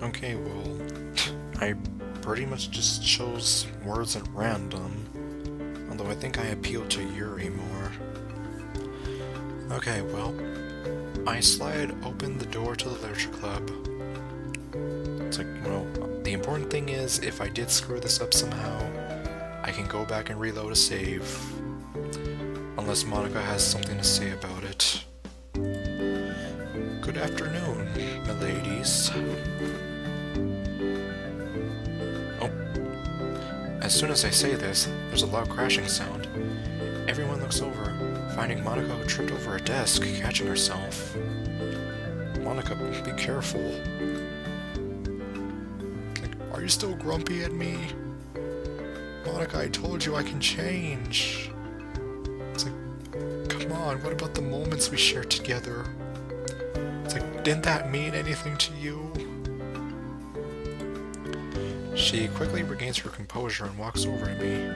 Okay, well, I pretty much just chose words at random, although I think I appeal to Yuri more. Okay, well, I slide open the door to the literature club. It's like, well, the important thing is, if I did screw this up somehow, I can go back and reload a save. Unless Monika has something to say about it. Good afternoon, miladies. Oh. As soon as I say this, there's a loud crashing sound. Everyone looks over, finding Monika who tripped over a desk, catching herself. Monika, be careful. Like, are you still grumpy at me? Monika, I told you I can change. It's like, come on, what about the moments we shared together? It's like, didn't that mean anything to you? She quickly regains her composure and walks over to me.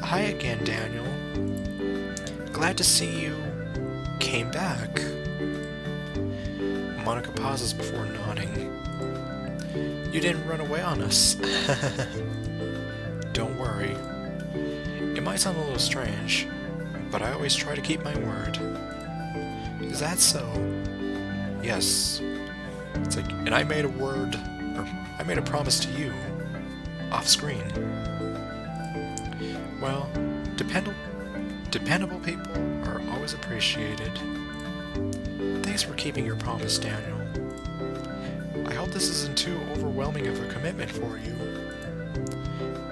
Hi again, Daniel. Glad to see you came back. Monika pauses before nodding. You didn't run away on us. Don't worry. It might sound a little strange, but I always try to keep my word. Is that so? Yes. It's like, and I made a word, or I made a promise to you, off screen. Well, dependable people are always appreciated. Thanks for keeping your promise, Daniel. I hope this isn't too overwhelming of a commitment for you,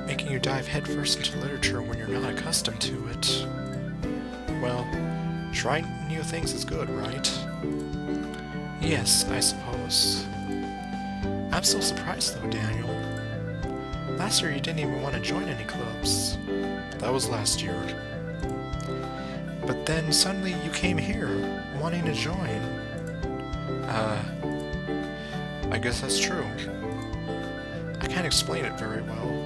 making you dive headfirst into literature when you're not accustomed to it. Well, trying new things is good, right? Yes, I suppose. I'm still surprised though, Daniel. Last year you didn't even want to join any clubs. That was last year. But then suddenly you came here, wanting to join. I guess that's true. I can't explain it very well.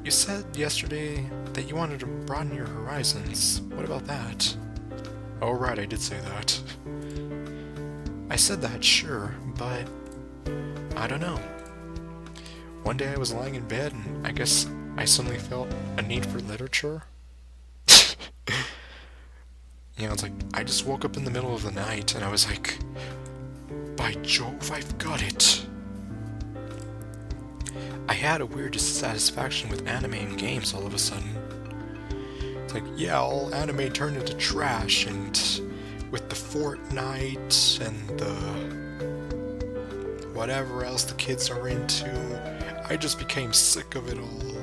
You said yesterday that you wanted to broaden your horizons. What about that? Oh right, I did say that. I said that, sure, but I don't know. One day I was lying in bed and I guess I suddenly felt a need for literature. You know, it's like, I just woke up in the middle of the night and I was like, by Jove, I've got it! I had a weird dissatisfaction with anime and games all of a sudden. It's like, yeah, all anime turned into trash, and with the Fortnite and the whatever else the kids are into, I just became sick of it all.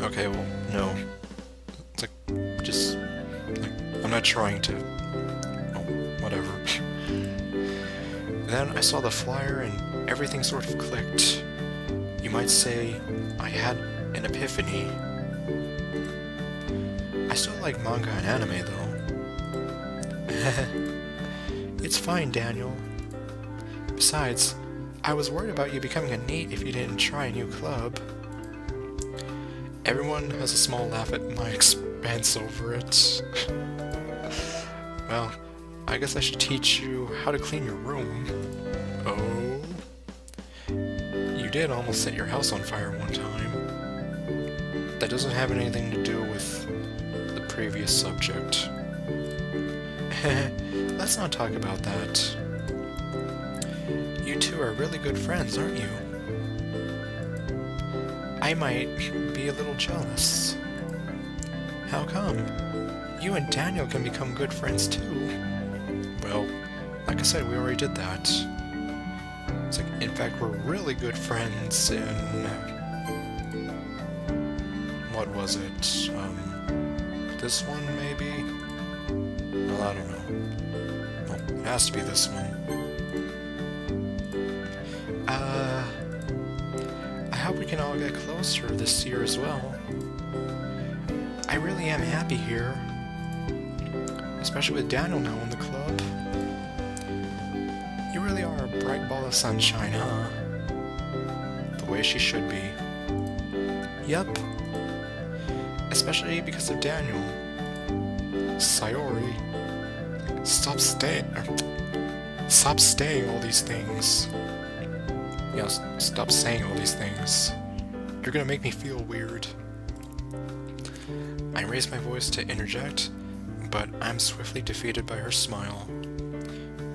Okay, well, no. It's like, just, like, I'm not trying to, oh, whatever. Then I saw the flyer and everything sort of clicked. You might say I had an epiphany. I still like manga and anime though. It's fine, Daniel. Besides, I was worried about you becoming a NEET if you didn't try a new club. Everyone has a small laugh at my expense over it. Well, I guess I should teach you how to clean your room. Oh? You did almost set your house on fire one time. That doesn't have anything to do with the previous subject. Let's not talk about that. You two are really good friends, aren't you? I might be a little jealous. How come? You and Daniel can become good friends too. Well, like I said, we already did that. It's like, in fact, we're really good friends in... what was it? This one, maybe? Well, I don't know. Well, it has to be this one. I hope we can all get closer this year as well. I really am happy here. Especially with Daniel now in the club. You really are a bright ball of sunshine, huh? The way she should be. Yup. Especially because of Daniel. Sayori. Stop saying all these things. Yeah, stop saying all these things. You're gonna make me feel weird. I raise my voice to interject, but I'm swiftly defeated by her smile.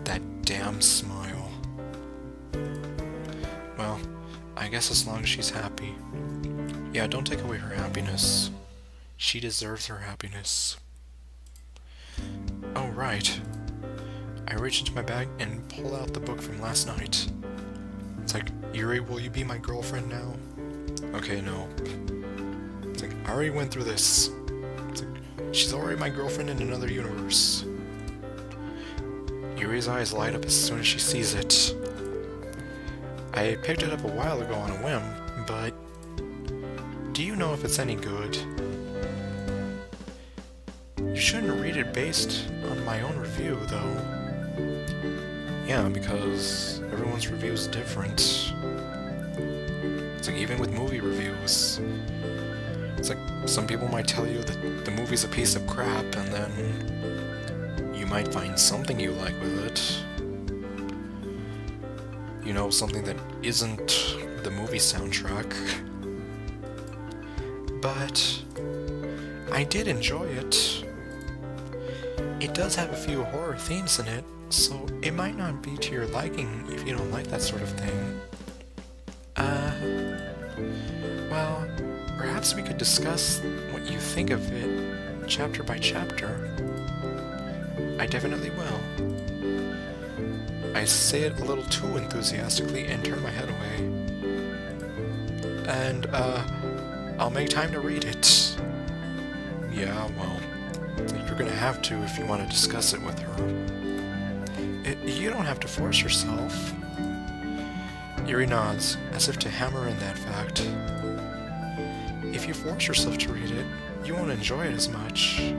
That damn smile. Well, I guess as long as she's happy. Yeah, don't take away her happiness. She deserves her happiness. Oh, right. I reach into my bag and pull out the book from last night. It's like, Yuri, will you be my girlfriend now? Okay, no. It's like, I already went through this. It's like, she's already my girlfriend in another universe. Yuri's eyes light up as soon as she sees it. I picked it up a while ago on a whim, but do you know if it's any good? You shouldn't read it based on my own review, though. Yeah, because everyone's review is different. It's like even with movie reviews. It's like some people might tell you that the movie's a piece of crap, and then you might find something you like with it. You know, something that isn't the movie soundtrack. But I did enjoy it. It does have a few horror themes in it, so it might not be to your liking if you don't like that sort of thing. Well, perhaps we could discuss what you think of it chapter by chapter. I definitely will. I say it a little too enthusiastically and turn my head away. And, I'll make time to read it. Yeah, well, you're gonna have to if you want to discuss it with her. You don't have to force yourself. Yuri nods, as if to hammer in that fact. If you force yourself to read it, you won't enjoy it as much.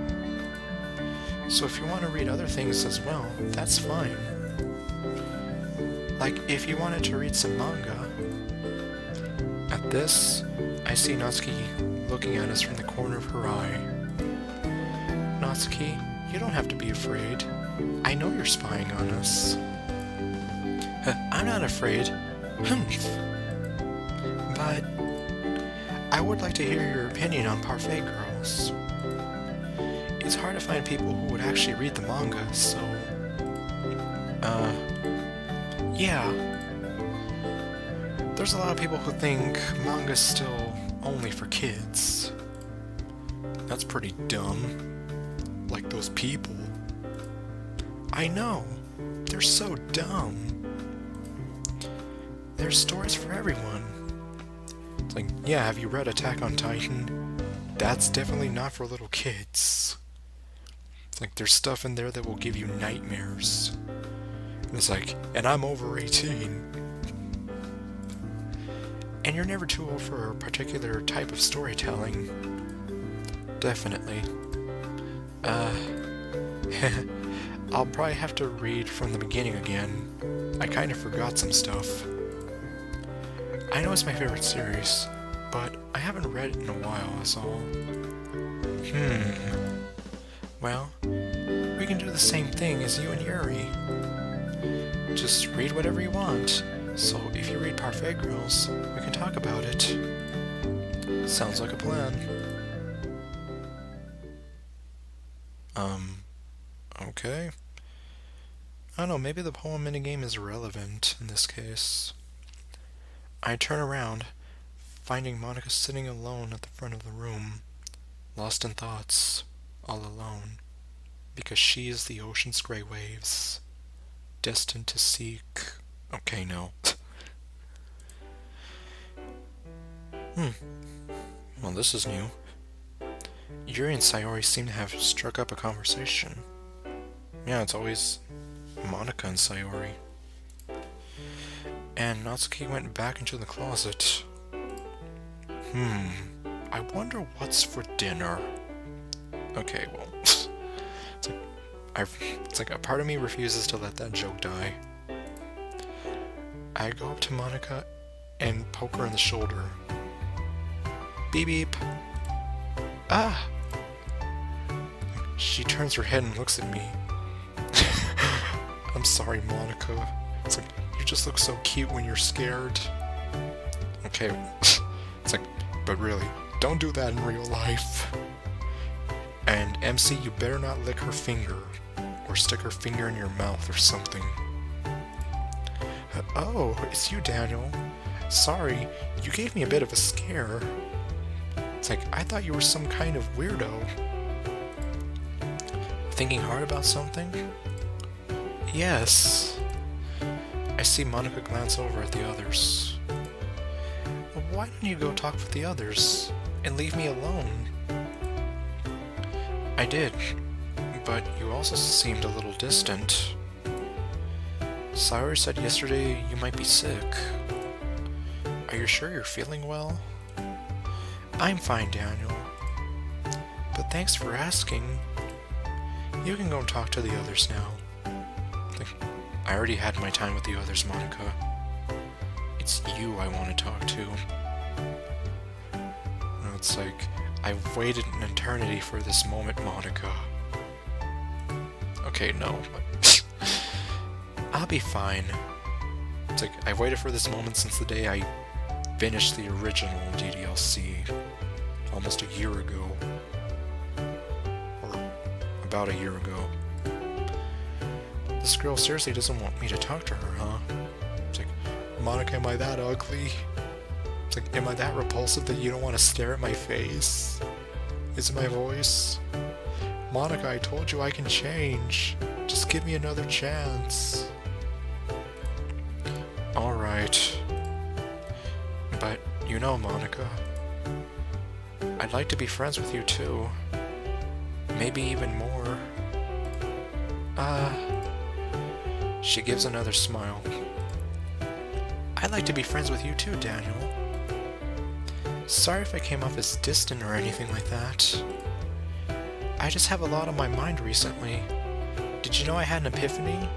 So if you want to read other things as well, that's fine. Like, if you wanted to read some manga. At this, I see Natsuki looking at us from the corner of her eye. Natsuki, you don't have to be afraid. I know you're spying on us. I'm not afraid. But I would like to hear your opinion on Parfait Girls. It's hard to find people who would actually read the manga, so... yeah. There's a lot of people who think manga's still only for kids. That's pretty dumb. Like those people. I know. They're so dumb. There's stories for everyone. It's like, yeah, have you read Attack on Titan? That's definitely not for little kids. It's like, there's stuff in there that will give you nightmares. And it's like, and I'm over 18. And you're never too old for a particular type of storytelling. Definitely. I'll probably have to read from the beginning again. I kind of forgot some stuff. I know it's my favorite series, but I haven't read it in a while, is all. Well, we can do the same thing as you and Yuri. Just read whatever you want, so if you read Parfait Girls, we can talk about it. Sounds like a plan. Okay. I don't know, maybe the poem minigame is irrelevant in this case. I turn around, finding Monika sitting alone at the front of the room, lost in thoughts, all alone, because she is the ocean's gray waves, destined to seek... Okay, no. Well, this is new. Yuri and Sayori seem to have struck up a conversation. Yeah, it's always Monika and Sayori. And Natsuki went back into the closet. I wonder what's for dinner. Okay, well... it's like a part of me refuses to let that joke die. I go up to Monika and poke her in the shoulder. Beep beep. Ah! She turns her head and looks at me. I'm sorry, Monika. It's like, you just look so cute when you're scared. Okay, it's like, but really, don't do that in real life. And MC, you better not lick her finger, or stick her finger in your mouth or something. Oh, it's you, Daniel. Sorry, you gave me a bit of a scare. It's like, I thought you were some kind of weirdo. Thinking hard about something? Yes. I see Monika glance over at the others. Why don't you go talk with the others, and leave me alone? I did, but you also seemed a little distant. Sayori said yesterday you might be sick. Are you sure you're feeling well? I'm fine, Daniel. But thanks for asking. You can go and talk to the others now. I already had my time with the others, Monika. It's you I want to talk to. It's like, I've waited an eternity for this moment, Monika. Okay, no. I'll be fine. It's like, I've waited for this moment since the day I finished the original DDLC. Almost a year ago. Or about a year ago. This girl seriously doesn't want me to talk to her, huh? It's like, Monika, am I that ugly? It's like, am I that repulsive that you don't want to stare at my face? Is it my voice? Monika, I told you I can change. Just give me another chance. Alright. But, you know, Monika, I'd like to be friends with you too. Maybe even more. She gives another smile. I'd like to be friends with you too, Daniel. Sorry if I came off as distant or anything like that. I just have a lot on my mind recently. Did you know I had an epiphany?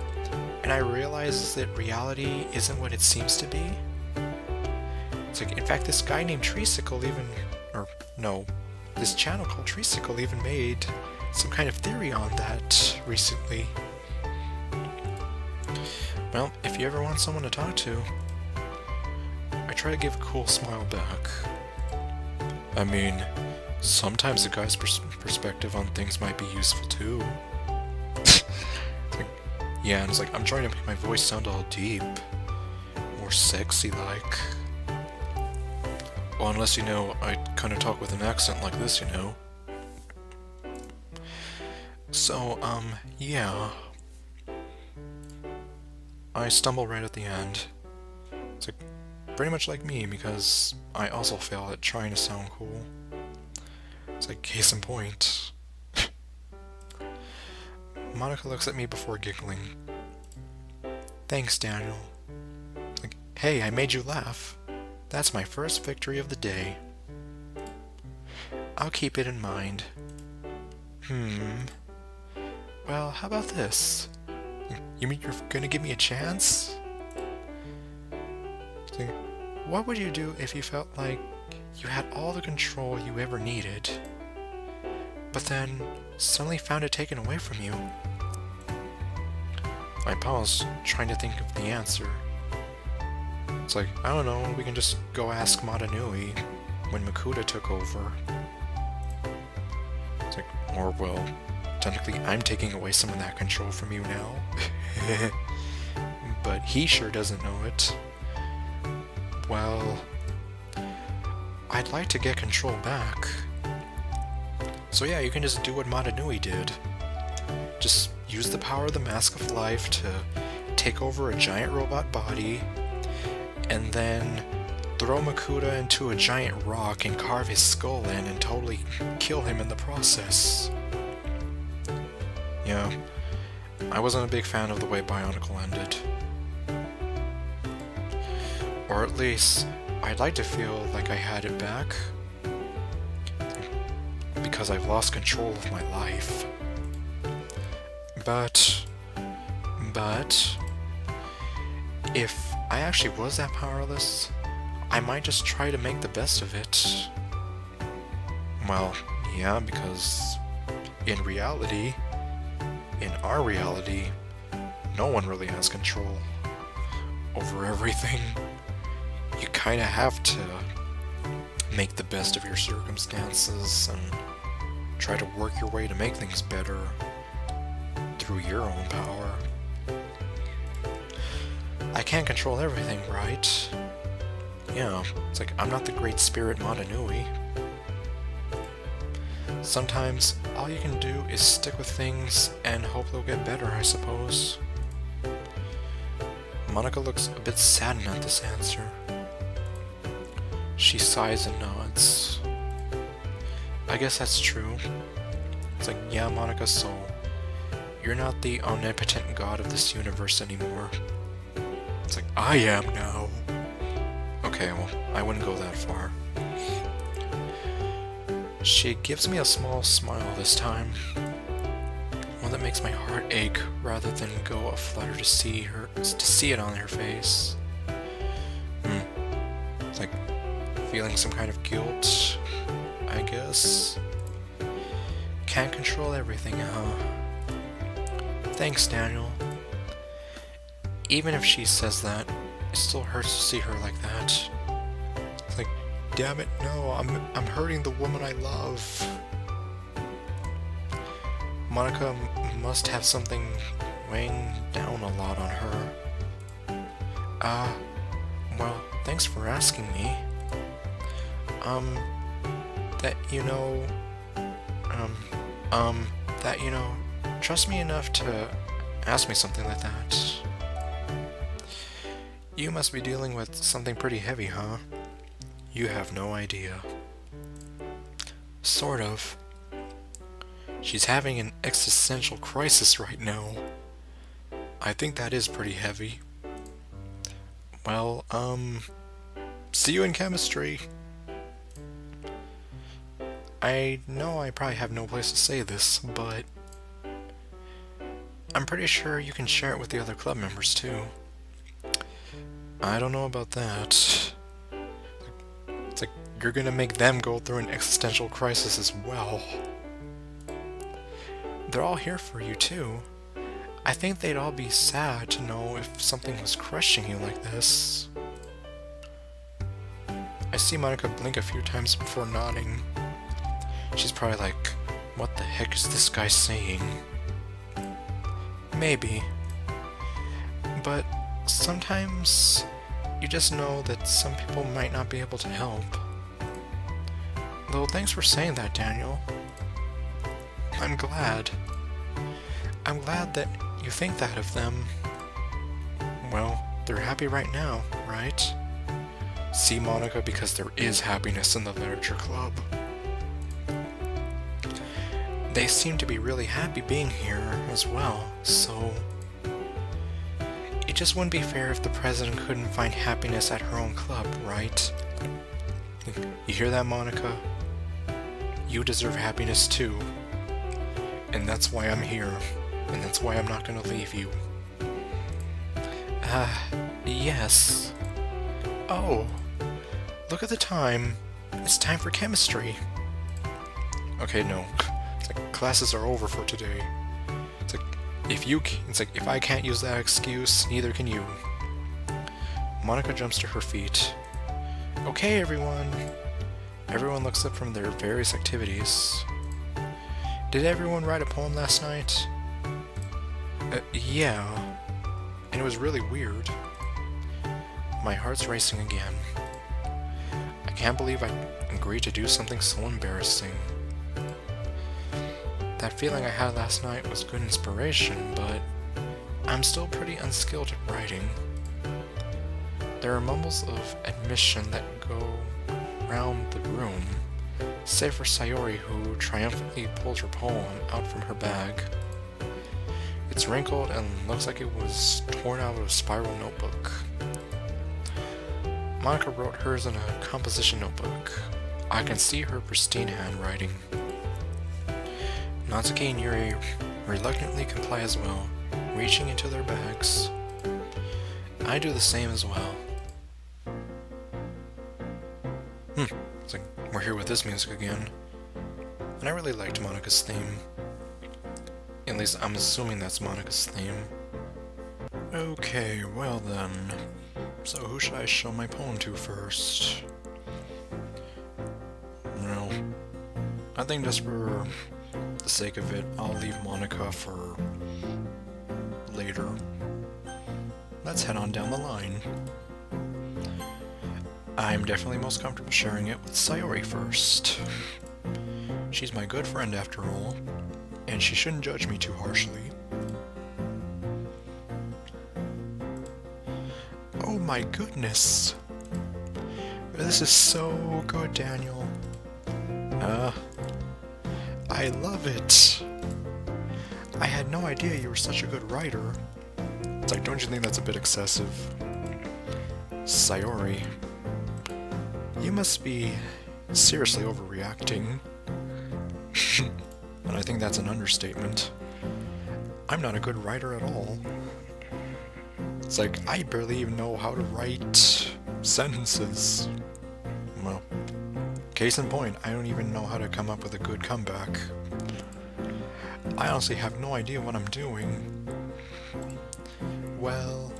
And I realized that reality isn't what it seems to be? It's like, in fact, this guy named Treesicle this channel called Treesicle even made some kind of theory on that recently. Well, if you ever want someone to talk to, I try to give a cool smile back. I mean, sometimes a guy's perspective on things might be useful too. Yeah, and it's like, I'm trying to make my voice sound all deep, more sexy-like. Well, unless, you know, I kind of talk with an accent like this, you know. So, yeah. I stumble right at the end. It's like, pretty much like me, because I also fail at trying to sound cool. It's like, case in point. Monika looks at me before giggling. Thanks, Daniel. Like, hey, I made you laugh. That's my first victory of the day. I'll keep it in mind. Well, how about this? You mean you're gonna give me a chance? What would you do if you felt like you had all the control you ever needed, but then suddenly found it taken away from you? I paused, trying to think of the answer. It's like, I don't know, we can just go ask Madanui when Makuta took over. It's like, or well, technically I'm taking away some of that control from you now. But he sure doesn't know it. Well, I'd like to get control back. So yeah, you can just do what Madanui did. Just use the power of the Mask of Life to take over a giant robot body, and then throw Makuta into a giant rock and carve his skull in and totally kill him in the process. Yeah, I wasn't a big fan of the way Bionicle ended. Or at least, I'd like to feel like I had it back, because I've lost control of my life. But, if I actually was that powerless, I might just try to make the best of it. Well, yeah, because in reality, in our reality, no one really has control over everything. You kind of have to make the best of your circumstances and try to work your way to make things better through your own power. I can't control everything, right? Yeah, it's like I'm not the great spirit Motanui. Sometimes all you can do is stick with things and hope they'll get better, I suppose. Monika looks a bit saddened at this answer. She sighs and nods. I guess that's true. It's like, yeah, Monika, so you're not the omnipotent god of this universe anymore. It's like, I am now. Okay, well, I wouldn't go that far. She gives me a small smile this time. One that makes my heart ache rather than go aflutter to see it on her face. It's like feeling some kind of guilt, I guess. Can't control everything, huh? Thanks, Daniel. Even if she says that, it still hurts to see her like that. It's like, damn it, no, I'm hurting the woman I love. Monika must have something weighing down a lot on her. Well, thanks for asking me. Trust me enough to ask me something like that. You must be dealing with something pretty heavy, huh? You have no idea. Sort of. She's having an existential crisis right now. I think that is pretty heavy. Well, see you in chemistry. I know I probably have no place to say this, but I'm pretty sure you can share it with the other club members too. I don't know about that. It's like you're gonna make them go through an existential crisis as well. They're all here for you too. I think they'd all be sad to know if something was crushing you like this. I see Monika blink a few times before nodding. She's probably like, what the heck is this guy saying? Maybe. But sometimes you just know that some people might not be able to help. Though thanks for saying that, Daniel. I'm glad. I'm glad that you think that of them. Well, they're happy right now, right? See, Monika, because there is happiness in the literature club. They seem to be really happy being here as well, so it just wouldn't be fair if the president couldn't find happiness at her own club, right? You hear that, Monika? You deserve happiness too. And that's why I'm here. And that's why I'm not gonna leave you. Yes. Oh, look at the time. It's time for chemistry. Okay, no. It's like classes are over for today. It's like if I can't use that excuse, neither can you. Monika jumps to her feet. Okay, everyone. Everyone looks up from their various activities. Did everyone write a poem last night? Yeah. And it was really weird. My heart's racing again. I can't believe I agreed to do something so embarrassing. That feeling I had last night was good inspiration, but I'm still pretty unskilled at writing. There are mumbles of admission that go round the room, save for Sayori, who triumphantly pulls her poem out from her bag. It's wrinkled and looks like it was torn out of a spiral notebook. Monika wrote hers in a composition notebook. I can see her pristine handwriting. Natsuki and Yuri reluctantly comply as well, reaching into their bags. I do the same as well. It's like we're here with this music again. And I really liked Monika's theme. At least I'm assuming that's Monika's theme. Okay, well then. So who should I show my poem to first? Well, I think just for the sake of it, I'll leave Monika for later. Let's head on down the line. I'm definitely most comfortable sharing it with Sayori first. She's my good friend after all, and she shouldn't judge me too harshly. Oh my goodness! This is so good, Daniel. I love it! I had no idea you were such a good writer. It's like, don't you think that's a bit excessive? Sayori, you must be seriously overreacting. And I think that's an understatement. I'm not a good writer at all. It's like, I barely even know how to write sentences. Well, case in point, I don't even know how to come up with a good comeback. I honestly have no idea what I'm doing. Well,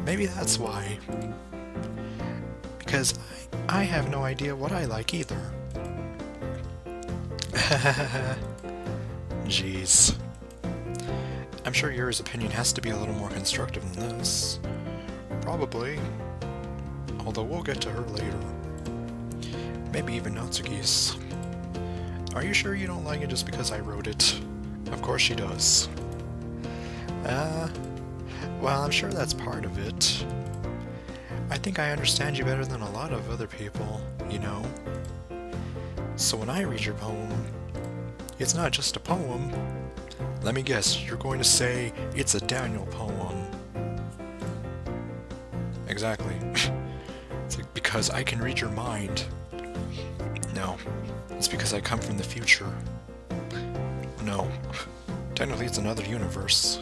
maybe that's why. Because I have no idea what I like either. Jeez. I'm sure Yuri's opinion has to be a little more constructive than this. Probably. Although we'll get to her later. Maybe even Natsuki's. Are you sure you don't like it just because I wrote it? Of course she does. Well, I'm sure that's part of it. I think I understand you better than a lot of other people, you know? So when I read your poem, it's not just a poem. Let me guess, you're going to say it's a Daniel poem. Exactly. It's like, because I can read your mind. No, it's because I come from the future. No, technically it's another universe.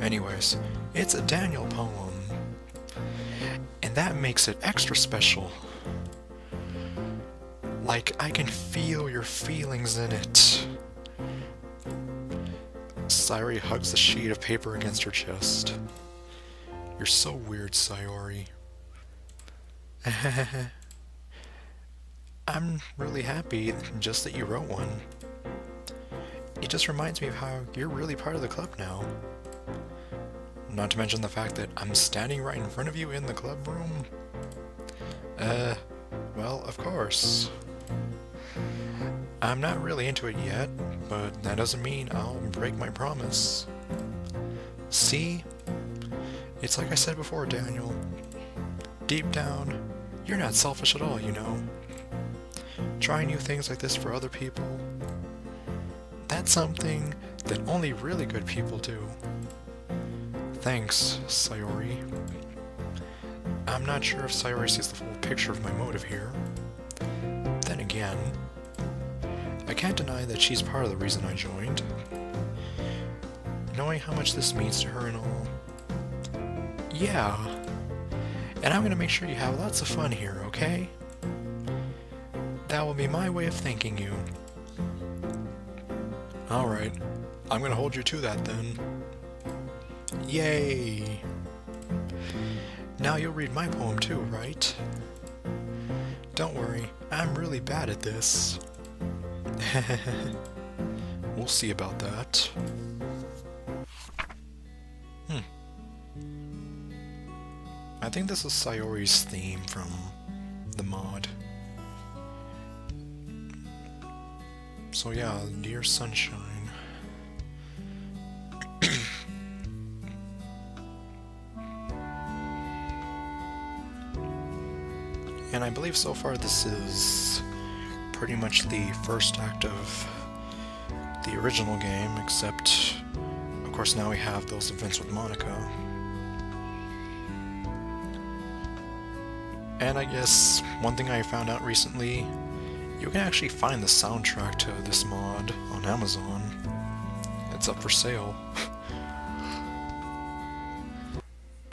Anyways, it's a Daniel poem. And that makes it extra special. Like, I can feel your feelings in it. Sayori hugs the sheet of paper against her chest. You're so weird, Sayori. I'm really happy just that you wrote one. It just reminds me of how you're really part of the club now. Not to mention the fact that I'm standing right in front of you in the club room. Well, of course. I'm not really into it yet, but that doesn't mean I'll break my promise. See? It's like I said before, Daniel. Deep down, you're not selfish at all, you know. Trying new things like this for other people, that's something that only really good people do. Thanks, Sayori. I'm not sure if Sayori sees the full picture of my motive here. Then again, I can't deny that she's part of the reason I joined. Knowing how much this means to her and all. Yeah. And I'm gonna make sure you have lots of fun here, okay? That will be my way of thanking you. Alright, I'm gonna hold you to that then. Yay! Now you'll read my poem too, right? Don't worry, I'm really bad at this. We'll see about that. I think this is Sayori's theme from the mod. So yeah, Dear Sunshine. And I believe so far this is pretty much the first act of the original game, except, of course, now we have those events with Monika. And I guess one thing I found out recently, you can actually find the soundtrack to this mod on Amazon. It's up for sale.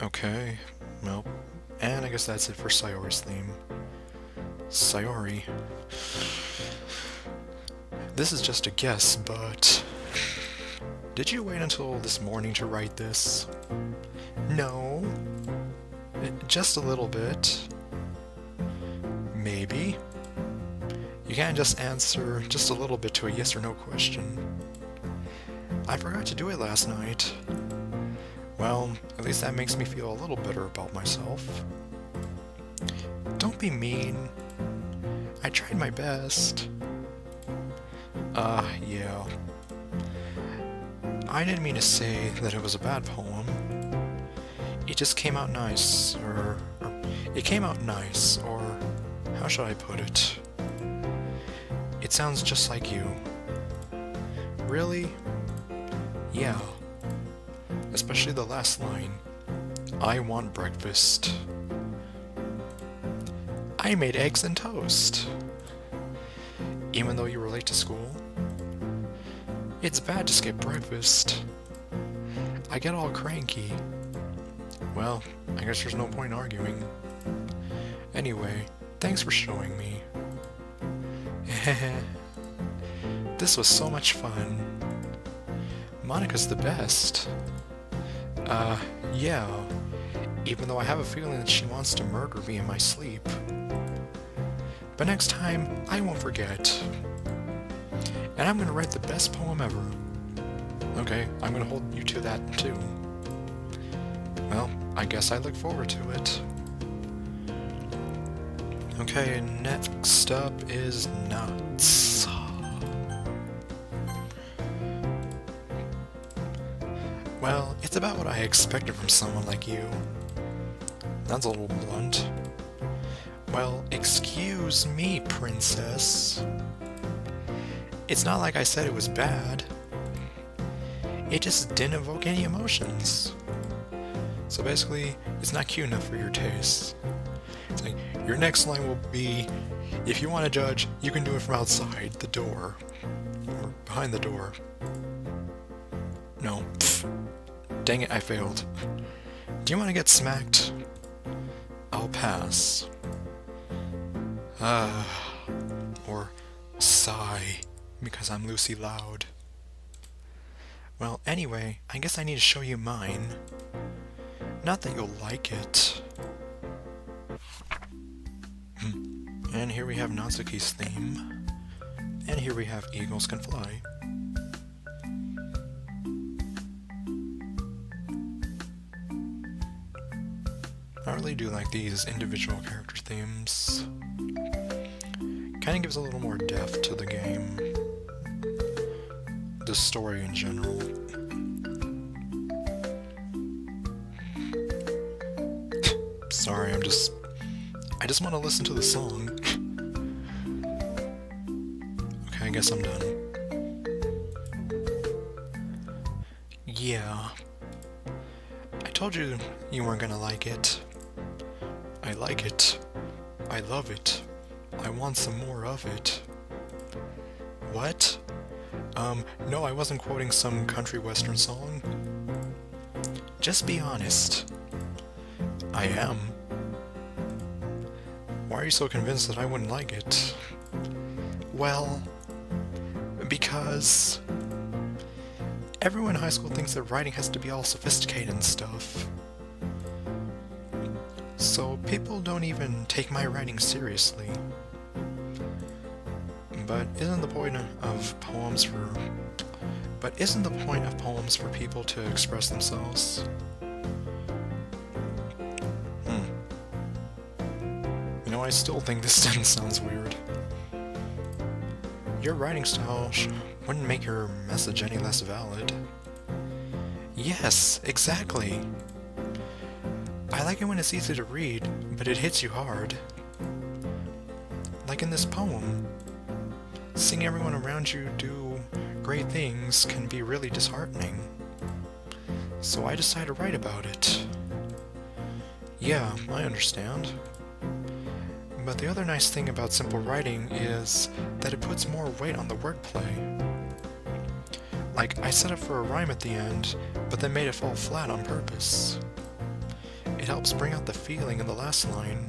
Okay, well, and I guess that's it for Sayori's theme. Sayori. This is just a guess, but did you wait until this morning to write this? No. Just a little bit. Maybe. You can't just answer just a little bit to a yes or no question. I forgot to do it last night. Well, at least that makes me feel a little better about myself. Don't be mean. I tried my best. Yeah. I didn't mean to say that it was a bad poem. It just came out nice, or it came out nice, or how should I put it? It sounds just like you. Really? Yeah. Especially the last line. I want breakfast. I made eggs and toast. Even though you were late to school? It's bad to skip breakfast. I get all cranky. Well, I guess there's no point arguing. Anyway, thanks for showing me. This was so much fun. Monika's the best. Yeah. Even though I have a feeling that she wants to murder me in my sleep. But next time, I won't forget. And I'm gonna write the best poem ever. Okay, I'm gonna hold you to that too. Well, I guess I look forward to it. Okay, next up is nuts. Well, it's about what I expected from someone like you. That's a little blunt. Well, excuse me, princess. It's not like I said it was bad. It just didn't evoke any emotions. So basically, it's not cute enough for your taste. It's like, your next line will be, if you want to judge, you can do it from outside the door. Or behind the door. No. Pfft. Dang it, I failed. Do you want to get smacked? I'll pass. Or sigh, because I'm Lucy Loud. Well, anyway, I guess I need to show you mine. Not that you'll like it. And here we have Natsuki's theme. And here we have Eagles Can Fly. I really do like these individual character themes. Kinda gives a little more depth to the game. The story in general. Sorry, I just want to listen to the song. Okay, I guess I'm done. Yeah. I told you you weren't gonna like it. I like it. I love it. I want some more of it. What? No, I wasn't quoting some country western song. Just be honest. I am. Why are you so convinced that I wouldn't like it? Well, because everyone in high school thinks that writing has to be all sophisticated and stuff. So people don't even take my writing seriously. But isn't the point of poems for people to express themselves? You know, I still think this sentence sounds weird. Your writing style wouldn't make your message any less valid. Yes, exactly. I like it when it's easy to read, but it hits you hard. Like in this poem. Seeing everyone around you do great things can be really disheartening. So I decided to write about it. Yeah, I understand. But the other nice thing about simple writing is that it puts more weight on the wordplay. Like, I set up for a rhyme at the end, but then made it fall flat on purpose. It helps bring out the feeling in the last line.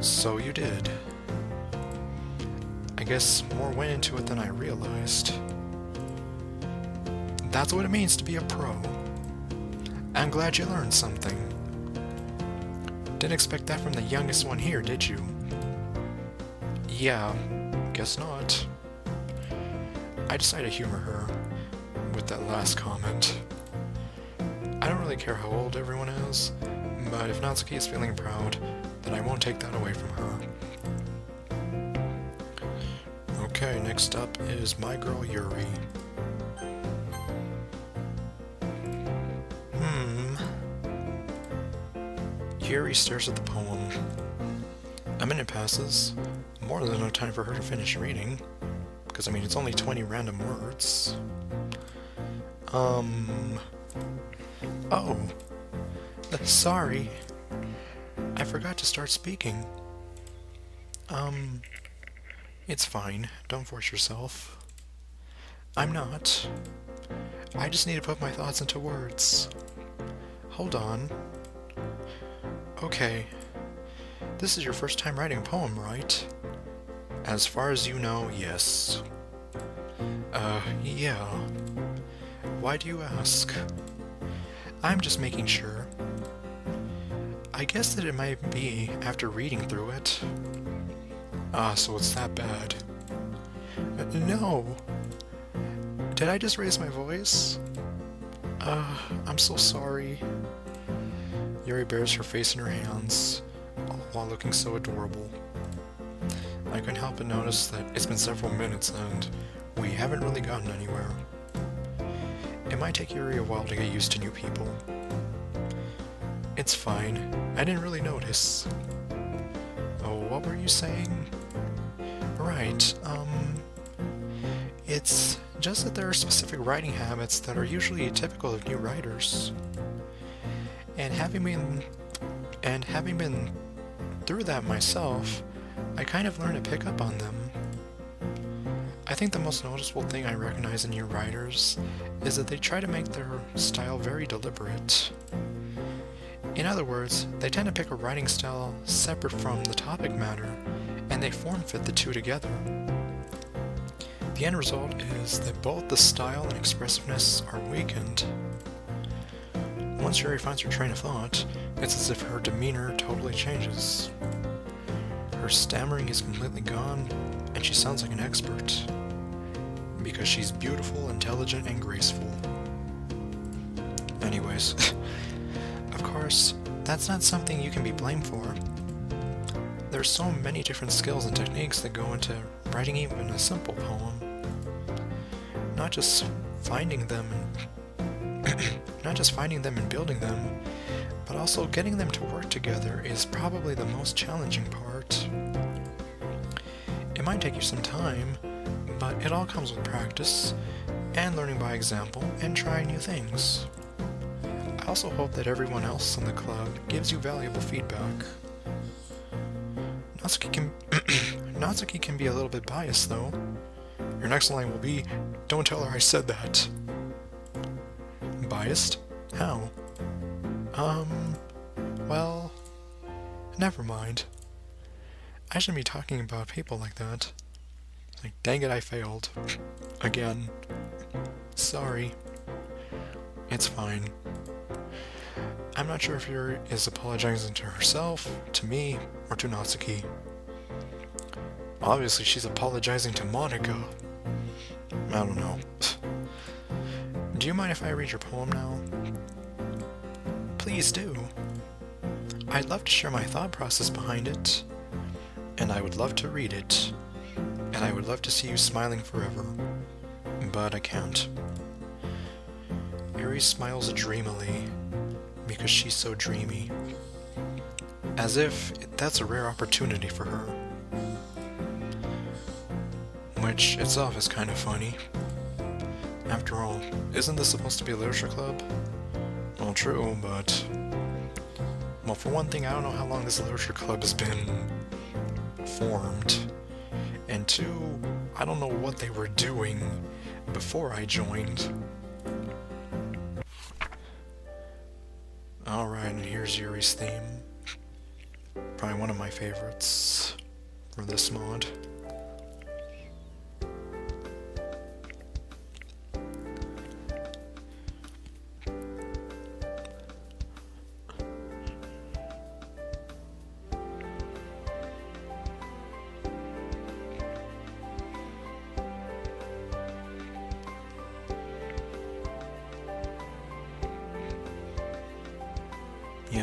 So you did. I guess more went into it than I realized. That's what it means to be a pro. I'm glad you learned something. Didn't expect that from the youngest one here, did you? Yeah, guess not. I decided to humor her with that last comment. I don't really care how old everyone is, but if Natsuki is feeling proud, then I won't take that away from her. Okay, next up is my girl Yuri. Yuri stares at the poem. A minute passes, more than enough time for her to finish reading, because I mean it's only 20 random words. Oh, sorry, I forgot to start speaking. It's fine, don't force yourself. I'm not. I just need to put my thoughts into words. Hold on. Okay, this is your first time writing a poem, right? As far as you know, yes. Yeah. Why do you ask? I'm just making sure. I guess that it might be after reading through it. So it's that bad. No! Did I just raise my voice? I'm so sorry. Yuri bears her face in her hands, while looking so adorable. I couldn't help but notice that it's been several minutes and we haven't really gotten anywhere. It might take Yuri a while to get used to new people. It's fine, I didn't really notice. Oh, what were you saying? Right, it's just that there are specific writing habits that are usually typical of new writers. And having been through that myself, I kind of learned to pick up on them. I think the most noticeable thing I recognize in new writers is that they try to make their style very deliberate. In other words, they tend to pick a writing style separate from the topic matter, and they form-fit the two together. The end result is that both the style and expressiveness are weakened. Once Yuri finds her train of thought, it's as if her demeanor totally changes. Her stammering is completely gone, and she sounds like an expert. Because she's beautiful, intelligent, and graceful. Anyways, of course, that's not something you can be blamed for. There's so many different skills and techniques that go into writing even a simple poem. Not just finding them and building them, but also getting them to work together is probably the most challenging part. It might take you some time, but it all comes with practice, and learning by example, and trying new things. I also hope that everyone else in the club gives you valuable feedback. Natsuki can be a little bit biased, though. Your next line will be, "Don't tell her I said that." Biased? How? Well, never mind. I shouldn't be talking about people like that. Like, dang it, I failed. Again. Sorry. It's fine. I'm not sure if Yuri is apologizing to herself, to me, or to Natsuki. Obviously, she's apologizing to Monika. I don't know. Do you mind if I read your poem now? Please do. I'd love to share my thought process behind it, and I would love to read it, and I would love to see you smiling forever, but I can't. Yuri smiles dreamily, because she's so dreamy, as if that's a rare opportunity for her. Which itself is kind of funny. After all, isn't this supposed to be a literature club? Well, true, but... Well, for one thing, I don't know how long this literature club has been formed. And two, I don't know what they were doing before I joined. Alright, and here's Yuri's theme. Probably one of my favorites for this mod.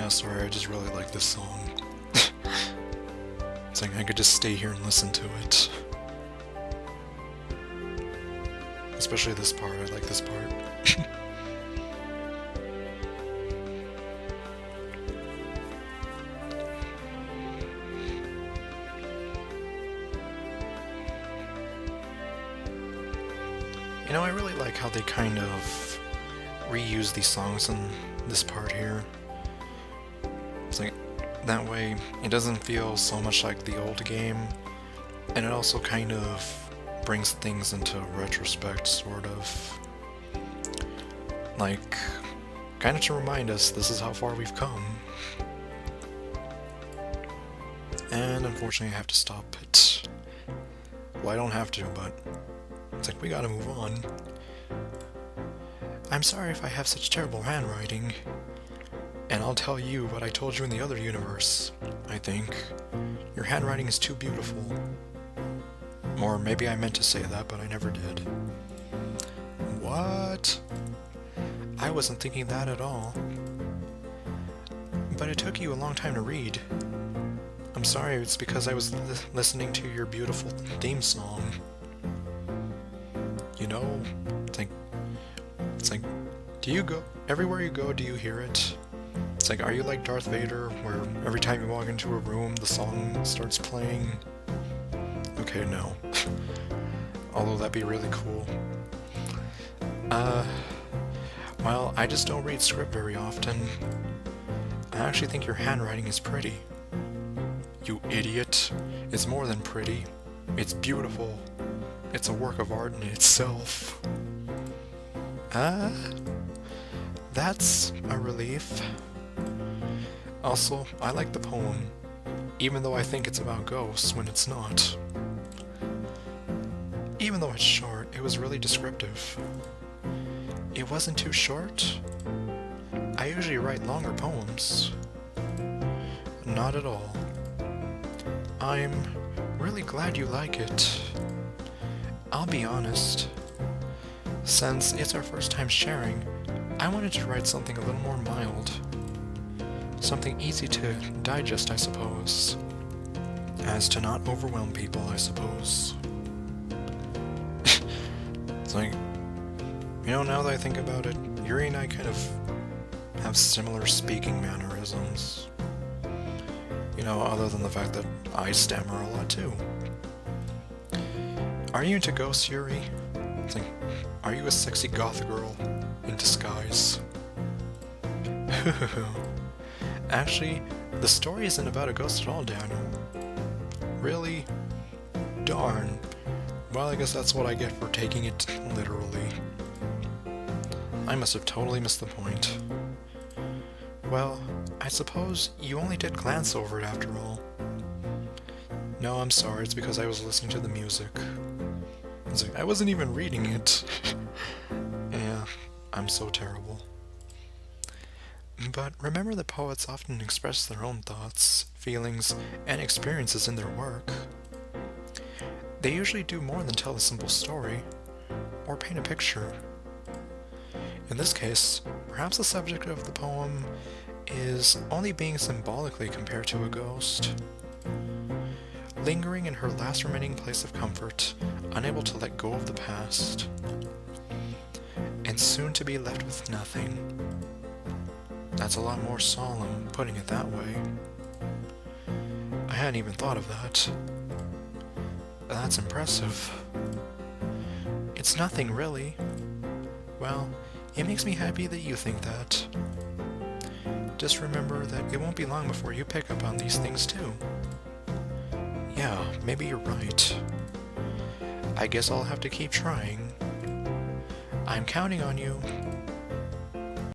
Yeah, sorry, I just really like this song. It's like I could just stay here and listen to it. Especially this part, I like this part. You know, I really like how they kind of reuse these songs in this part here. It's like, that way it doesn't feel so much like the old game, and it also kind of brings things into retrospect, sort of. Like, kind of to remind us this is how far we've come. And unfortunately I have to stop it. Well, I don't have to, but it's like we gotta move on. I'm sorry if I have such terrible handwriting. And I'll tell you what I told you in the other universe, I think. Your handwriting is too beautiful. Or maybe I meant to say that, but I never did. What? I wasn't thinking that at all. But it took you a long time to read. I'm sorry, it's because I was listening to your beautiful theme song. You know, it's like, do you go, everywhere you go, do you hear it? It's like, are you like Darth Vader, where every time you walk into a room, the song starts playing? Okay, no. Although that'd be really cool. Well, I just don't read script very often. I actually think your handwriting is pretty. You idiot. It's more than pretty. It's beautiful. It's a work of art in itself. That's a relief. Also, I like the poem, even though I think it's about ghosts when it's not. Even though it's short, it was really descriptive. It wasn't too short. I usually write longer poems. Not at all. I'm really glad you like it. I'll be honest. Since it's our first time sharing, I wanted to write something a little more mild. Something easy to digest, I suppose. As to not overwhelm people, I suppose. It's like, you know, now that I think about it, Yuri and I kind of have similar speaking mannerisms. You know, other than the fact that I stammer a lot too. Are you into ghosts, Yuri? It's like, are you a sexy goth girl in disguise? Actually, the story isn't about a ghost at all, Daniel. Really? Darn. Well, I guess that's what I get for taking it literally. I must have totally missed the point. Well, I suppose you only did glance over it after all. No, I'm sorry, it's because I was listening to the music. It's like, I wasn't even reading it. Yeah, I'm so terrible. But remember that poets often express their own thoughts, feelings, and experiences in their work. They usually do more than tell a simple story, or paint a picture. In this case, perhaps the subject of the poem is only being symbolically compared to a ghost. Lingering in her last remaining place of comfort, unable to let go of the past, and soon to be left with nothing. That's a lot more solemn, putting it that way. I hadn't even thought of that. That's impressive. It's nothing, really. Well, it makes me happy that you think that. Just remember that it won't be long before you pick up on these things too. Yeah, maybe you're right. I guess I'll have to keep trying. I'm counting on you.